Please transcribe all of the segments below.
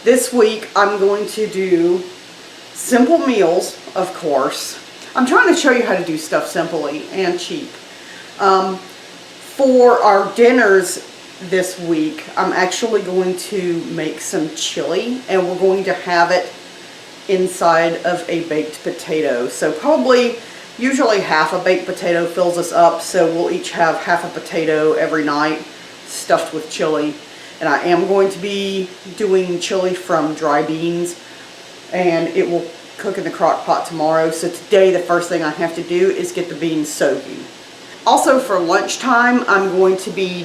This week I'm going to do simple meals, of course. I'm trying to show you how to do stuff simply and cheap. For our dinners this week, I'm actually going to make some chili, and we're going to have it inside of a baked potato. So probably, usually half a baked potato fills us up, so we'll each have half a potato every night stuffed with chili. And I am going to be doing chili from dry beans, and it will cook in the crock pot tomorrow. So today the first thing I have to do is get the beans soaking. Also for lunchtime, I'm going to be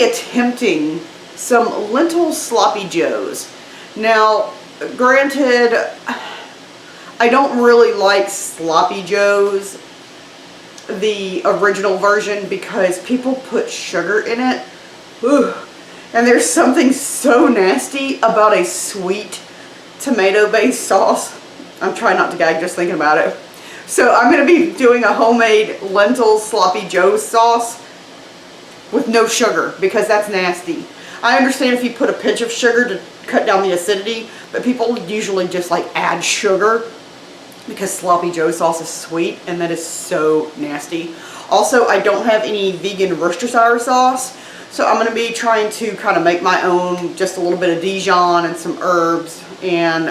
attempting some lentil sloppy joes. Now, granted, I don't really like sloppy joes, the original version, because people put sugar in it. Ooh. And there's something so nasty about a sweet tomato-based sauce. I'm trying not to gag just thinking about it. So I'm going to be doing a homemade lentil sloppy joe sauce with no sugar, because that's nasty. I understand if you put a pinch of sugar to cut down the acidity, but people usually just like add sugar because sloppy joe sauce is sweet, and that is so nasty. Also, I don't have any vegan Worcestershire sauce, so I'm going to be trying to kind of make my own, just a little bit of Dijon and some herbs and,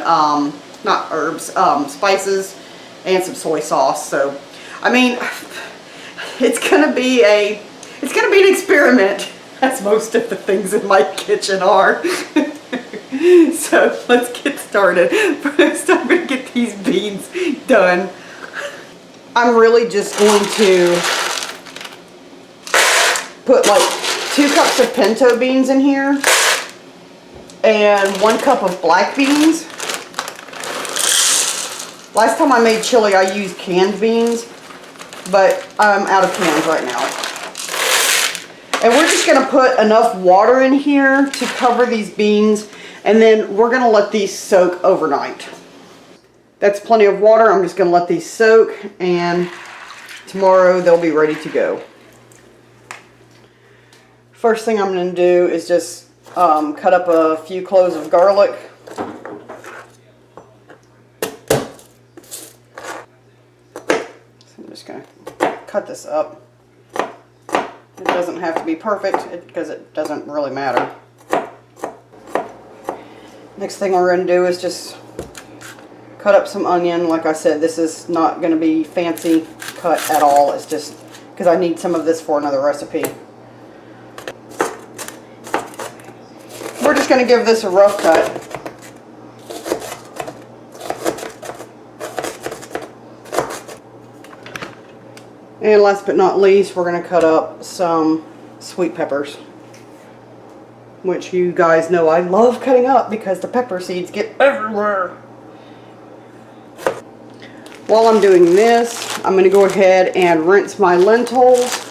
not herbs, spices and some soy sauce. So, I mean, it's going to be an experiment, as most of the things in my kitchen are. So, let's get started. First, I'm going to get these beans done. I'm really just going to put like 2 cups of pinto beans in here and 1 cup of black beans. Last time I made chili, I used canned beans, but I'm out of cans right now. And we're just going to put enough water in here to cover these beans, and then we're going to let these soak overnight. That's plenty of water. I'm just going to let these soak, and tomorrow they'll be ready to go. First thing I'm going to do is just cut up a few cloves of garlic. I'm just going to cut this up. It doesn't have to be perfect because it doesn't really matter. Next thing we're going to do is just cut up some onion. Like I said, this is not going to be fancy cut at all. It's just because I need some of this for another recipe. We're just going to give this a rough cut. And last but not least, we're going to cut up some sweet peppers, which you guys know I love cutting up because the pepper seeds get everywhere. While I'm doing this, I'm going to go ahead and rinse my lentils.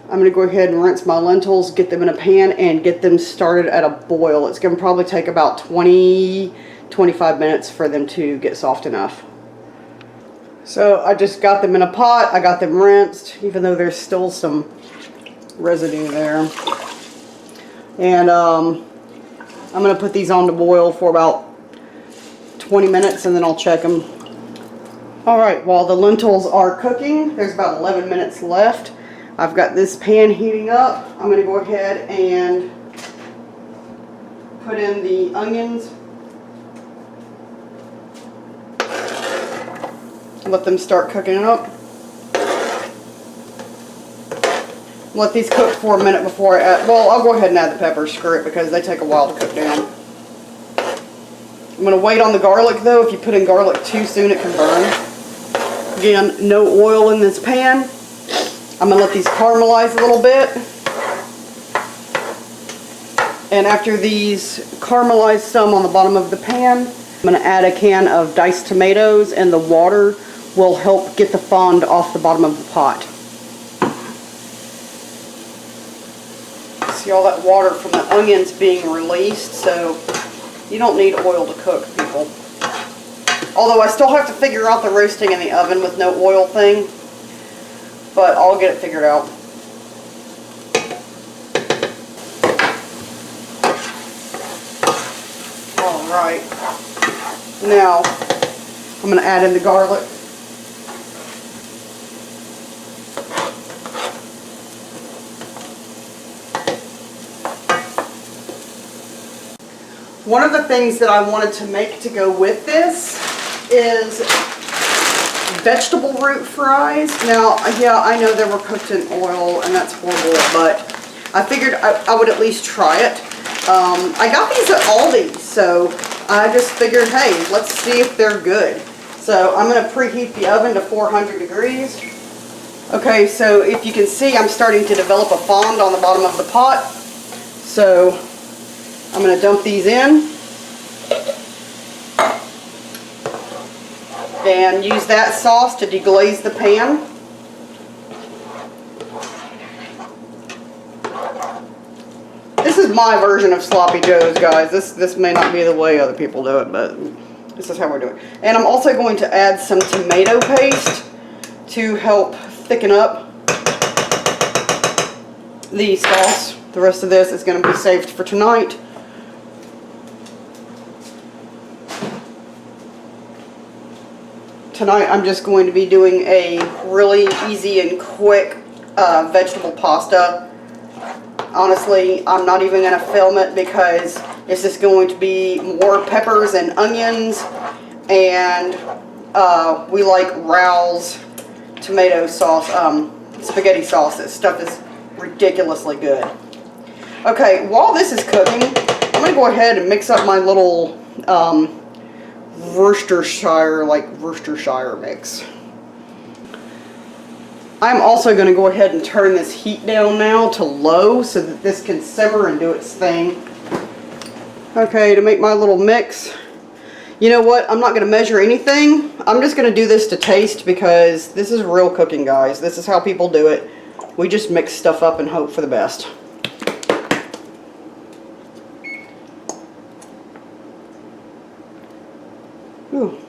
I'm going to go ahead and rinse my lentils, get them in a pan, and get them started at a boil. It's going to probably take about 20-25 minutes for them to get soft enough. So I just got them in a pot. I got them rinsed, even though there's still some residue there. And I'm going to put these on to boil for about 20 minutes, and then I'll check them. Alright, while the lentils are cooking, there's about 11 minutes left. I've got this pan heating up. I'm going to go ahead and put in the onions. Let them start cooking up. Let these cook for a minute before I add, well, I'll go ahead and add the peppers, screw it, because they take a while to cook down. I'm going to wait on the garlic though. If you put in garlic too soon, it can burn. Again, no oil in this pan. I'm going to let these caramelize a little bit. And after these caramelize some on the bottom of the pan, I'm going to add a can of diced tomatoes, and the water will help get the fond off the bottom of the pot. See all that water from the onions being released, so you don't need oil to cook, people. Although I still have to figure out the roasting in the oven with no oil thing, but I'll get it figured out. right. Now, I'm going to add in the garlic. One of the things that I wanted to make to go with this is vegetable root fries. Now, yeah, I know they were cooked in oil and that's horrible, but I figured I would at least try it. I got these at Aldi, so I just figured, hey, let's see if they're good. So I'm going to preheat the oven to 400 degrees. Okay, so if you can see, I'm starting to develop a fond on the bottom of the pot. So I'm going to dump these in and use that sauce to deglaze the pan. This is my version of sloppy joes, guys. This may not be the way other people do it, but this is how we're doing it. And I'm also going to add some tomato paste to help thicken up the sauce. The rest of this is going to be saved for tonight. Tonight I'm just going to be doing a really easy and quick vegetable pasta. Honestly, I'm not even going to film it because it's just going to be more peppers and onions, and we like Raoul's tomato sauce, spaghetti sauce. This stuff is ridiculously good. Okay, while this is cooking, I'm going to go ahead and mix up my little Worcestershire mix. I'm also going to go ahead and turn this heat down now to low so that this can simmer and do its thing. Okay, to make my little mix, you know what, I'm not going to measure anything. I'm just going to do this to taste because this is real cooking, guys. This is how people do it. We just mix stuff up and hope for the best. Ooh,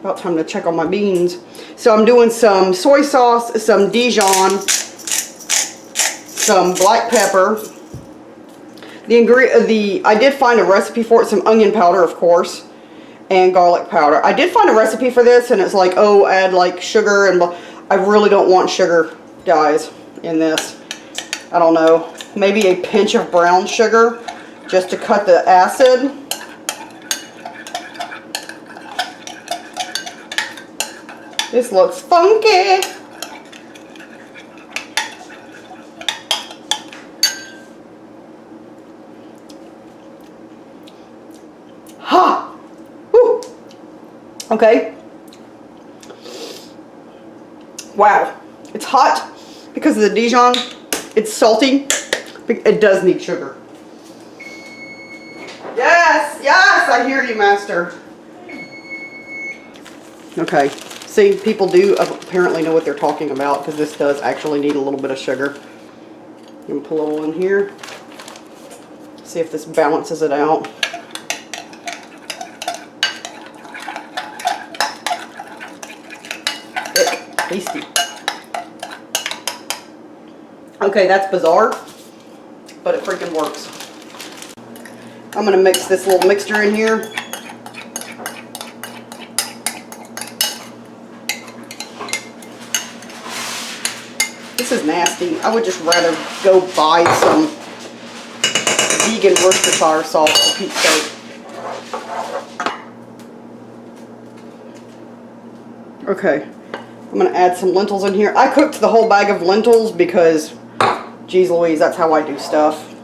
about time to check on my beans. So I'm doing some soy sauce, some Dijon, some black pepper. I did find a recipe for it, some onion powder, of course, and garlic powder. I did find a recipe for this, and it's like, oh, add like sugar, and I really don't want sugar, guys, in this. I don't know, maybe a pinch of brown sugar just to cut the acid. This looks funky. Ha! Woo! Okay. Wow. It's hot because of the Dijon. It's salty. It does need sugar. Yes! Yes! I hear you, Master. Okay. See, people do apparently know what they're talking about because this does actually need a little bit of sugar. I'm going to put a little in here. See if this balances it out. Tasty. Okay, that's bizarre, but it freaking works. I'm going to mix this little mixture in here. This is nasty. I would just rather go buy some vegan Worcestershire sauce for Pete's sake. Okay, I'm going to add some lentils in here. I cooked the whole bag of lentils because, geez Louise, that's how I do stuff.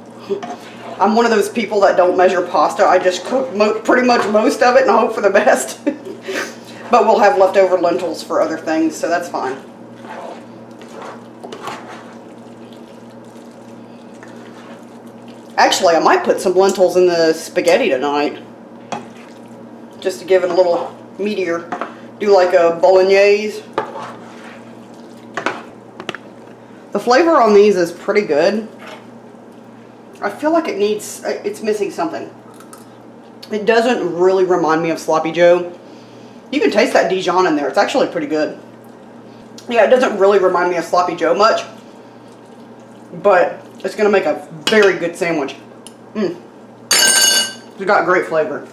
I'm one of those people that don't measure pasta. I just cook pretty much most of it and hope for the best. But we'll have leftover lentils for other things, so that's fine. Actually, I might put some lentils in the spaghetti tonight, just to give it a little meatier. Do like a bolognese. The flavor on these is pretty good. I feel like it's missing something. It doesn't really remind me of sloppy joe. You can taste that Dijon in there. It's actually pretty good. Yeah, it doesn't really remind me of sloppy joe much, but it's going to make a very good sandwich. It's got great flavor.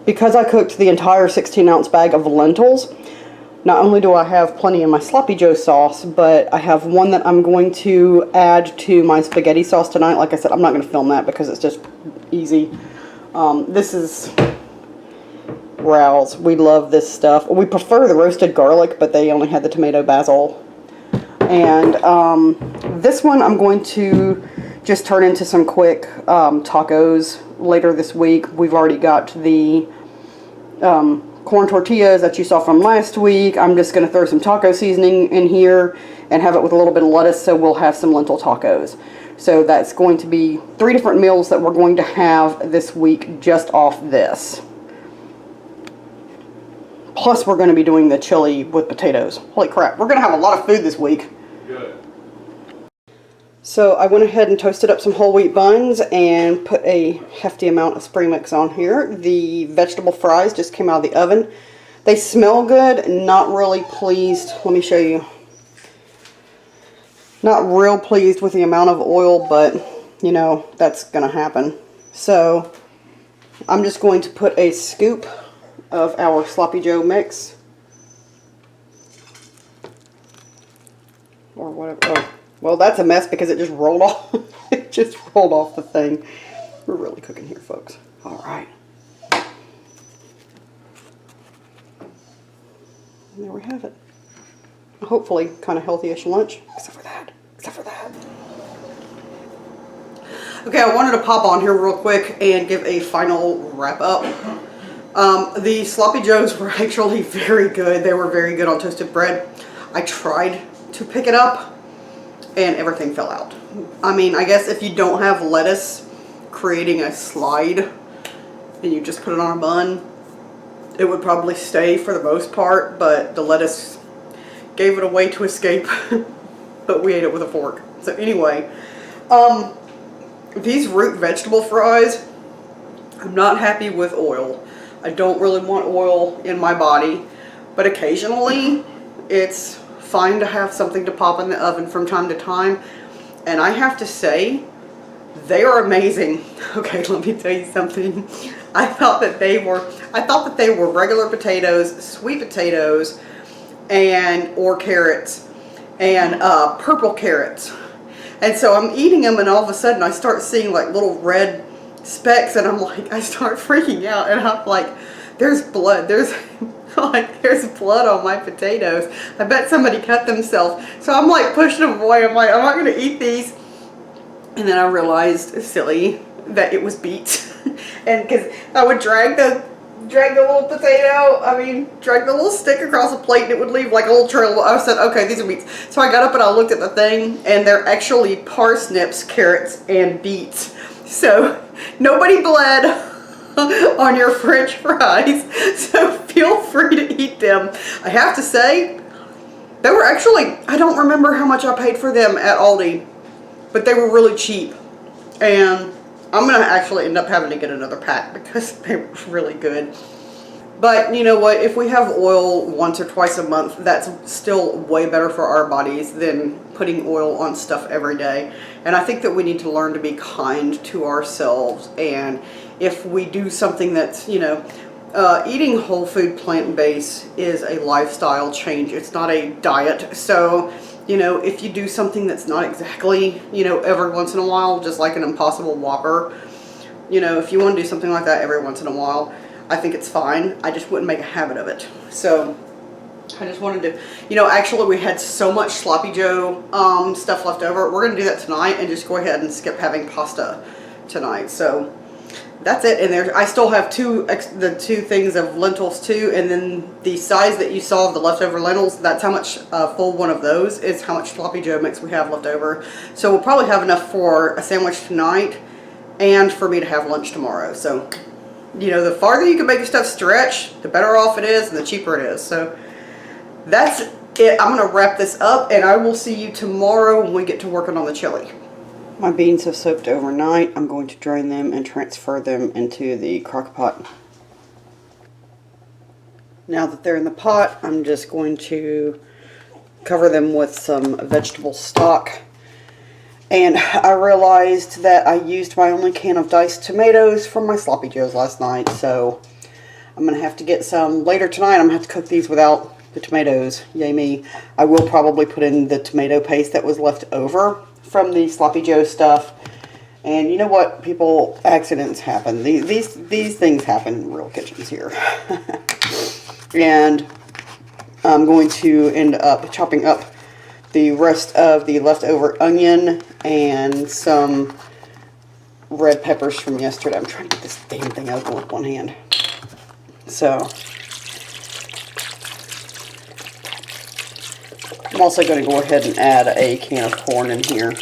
because I cooked the entire 16-ounce bag of lentils, not only do I have plenty in my Sloppy Joe sauce, but I have one that I'm going to add to my spaghetti sauce tonight. Like I said, I'm not going to film that because it's just easy. This is Rao's. We love this stuff. We prefer the roasted garlic, but they only had the tomato basil. And this one I'm going to just turn into some quick tacos later this week. We've already got the corn tortillas that you saw from last week. I'm just going to throw some taco seasoning in here and have it with a little bit of lettuce, so we'll have some lentil tacos. So that's going to be 3 different meals that we're going to have this week just off this. Plus we're going to be doing the chili with potatoes. Holy crap, we're going to have a lot of food this week. Good. So I went ahead and toasted up some whole wheat buns and put a hefty amount of spring mix on here. The vegetable fries just came out of the oven. They smell good, not really pleased. Let me show you. Not real pleased with the amount of oil, but you know, that's gonna happen. So I'm just going to put a scoop of our Sloppy Joe mix. Or whatever. Oh. Well, that's a mess because it just rolled off. It just rolled off the thing. We're really cooking here, folks. All right. And there we have it. Hopefully, kind of healthy-ish lunch. Except for that. Except for that. Okay, I wanted to pop on here real quick and give a final wrap-up. The Sloppy Joes were actually very good. They were very good on toasted bread. I tried to pick it up, and everything fell out. I mean, I guess if you don't have lettuce creating a slide and you just put it on a bun, it would probably stay for the most part, but the lettuce gave it a way to escape. But we ate it with a fork. So anyway, these root vegetable fries, I'm not happy with oil. I don't really want oil in my body, but occasionally it's fine to have something to pop in the oven from time to time. And I have to say, they are amazing. Okay, let me tell you something. I thought that they were regular potatoes, sweet potatoes, or carrots, and purple carrots. And so I'm eating them, and all of a sudden I start seeing like little red specks, and I'm like, I start freaking out, and I'm like, there's blood. There's blood on my potatoes. I bet somebody cut themselves. So I'm like pushing them away. I'm like, I'm not going to eat these. And then I realized, silly, that it was beets. And because I would drag the little potato, drag the little stick across a plate, and it would leave like a little trail. I said, okay, these are beets. So I got up and I looked at the thing, and they're actually parsnips, carrots, and beets. So nobody bled on your French fries, so feel free to eat them. I have to say, they were actually, I don't remember how much I paid for them at Aldi, but they were really cheap. And I'm going to actually end up having to get another pack because they were really good. But you know what, if we have oil once or twice a month, that's still way better for our bodies than putting oil on stuff every day. And I think that we need to learn to be kind to ourselves. And if we do something that's, eating whole food plant-based is a lifestyle change. It's not a diet. So, if you do something that's not exactly, every once in a while, just like an Impossible Whopper, if you want to do something like that every once in a while, I think it's fine. I just wouldn't make a habit of it. So I just wanted to, actually we had so much Sloppy Joe stuff left over. We're going to do that tonight and just go ahead and skip having pasta tonight. So that's it. And I still have the two things of lentils too. And then the size that you saw of the leftover lentils, that's how much full one of those is how much Sloppy Joe mix we have left over. So we'll probably have enough for a sandwich tonight and for me to have lunch tomorrow. So the farther you can make your stuff stretch, the better off it is and the cheaper it is. So that's it. I'm going to wrap this up, and I will see you tomorrow when we get to working on the chili. My beans have soaked overnight. I'm going to drain them and transfer them into the crock pot. Now that they're in the pot, I'm just going to cover them with some vegetable stock. And I realized that I used my only can of diced tomatoes from my Sloppy Joes last night, so I'm going to have to get some later tonight. I'm going to have to cook these without the tomatoes. Yay me. I will probably put in the tomato paste that was left over from the Sloppy Joe stuff. And you know what, people, accidents happen. These things happen in real kitchens here. And I'm going to end up chopping up the rest of the leftover onion and some red peppers from yesterday. I'm trying to get this damn thing open with one hand. So, I'm also going to go ahead and add a can of corn in here.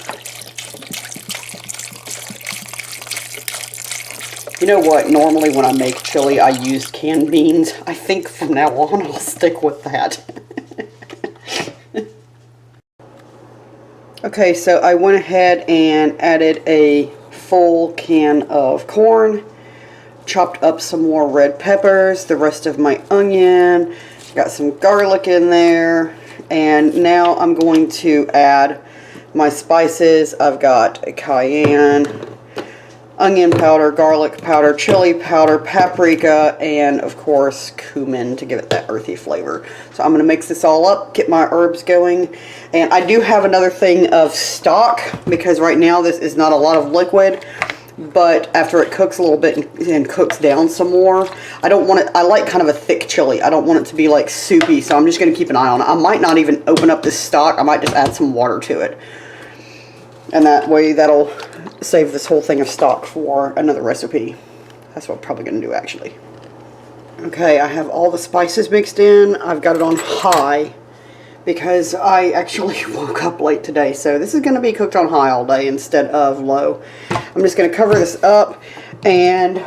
You know what? Normally when I make chili, I use canned beans. I think from now on, I'll stick with that. Okay, so I went ahead and added a full can of corn, chopped up some more red peppers, the rest of my onion, got some garlic in there, and now I'm going to add my spices. I've got a cayenne, onion powder, garlic powder, chili powder, paprika, and of course cumin to give it that earthy flavor. So I'm going to mix this all up, get my herbs going, and I do have another thing of stock because right now this is not a lot of liquid, but after it cooks a little bit and cooks down some more, I don't want it, I like kind of a thick chili. I don't want it to be like soupy, so I'm just going to keep an eye on it. I might not even open up this stock. I might just add some water to it. And that way that'll save this whole thing of stock for another recipe. That's what I'm probably going to do actually. Okay, I have all the spices mixed in. I've got it on high because I actually woke up late today. So this is going to be cooked on high all day instead of low. I'm just going to cover this up and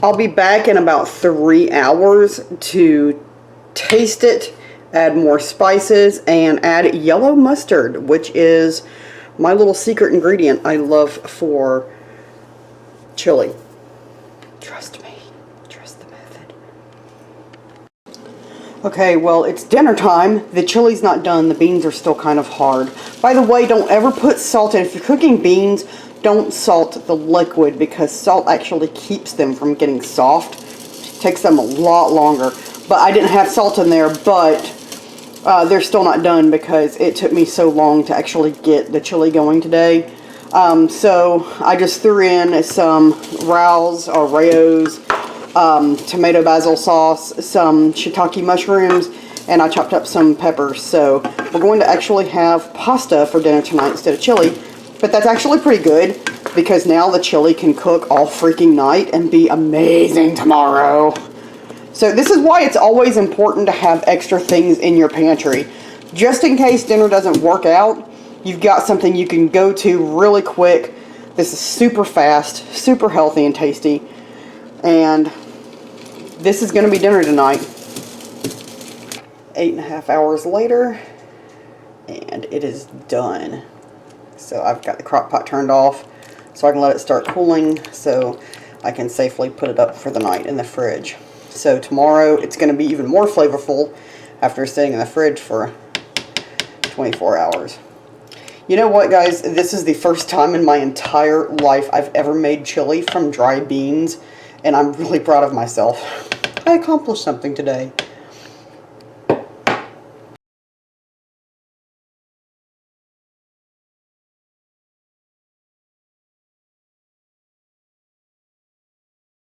I'll be back in about 3 hours to taste it, add more spices, and add yellow mustard, which is my little secret ingredient I love for chili. Trust me. Trust the method. Okay, well, it's dinner time. The chili's not done. The beans are still kind of hard. By the way, don't ever put salt in. If you're cooking beans, don't salt the liquid because salt actually keeps them from getting soft. It takes them a lot longer. But I didn't have salt in there, but they're still not done because it took me so long to actually get the chili going today. So I just threw in some Rao's, tomato basil sauce, some shiitake mushrooms, and I chopped up some peppers. So we're going to actually have pasta for dinner tonight instead of chili. But that's actually pretty good because now the chili can cook all freaking night and be amazing tomorrow. So this is why it's always important to have extra things in your pantry. Just in case dinner doesn't work out, you've got something you can go to really quick. This is super fast, super healthy and tasty. And this is going to be dinner tonight. 8.5 hours later, and it is done. So I've got the crock pot turned off so I can let it start cooling so I can safely put it up for the night in the fridge. So tomorrow it's going to be even more flavorful after sitting in the fridge for 24 hours. You know what, guys? This is the first time in my entire life I've ever made chili from dry beans, and I'm really proud of myself. I accomplished something today.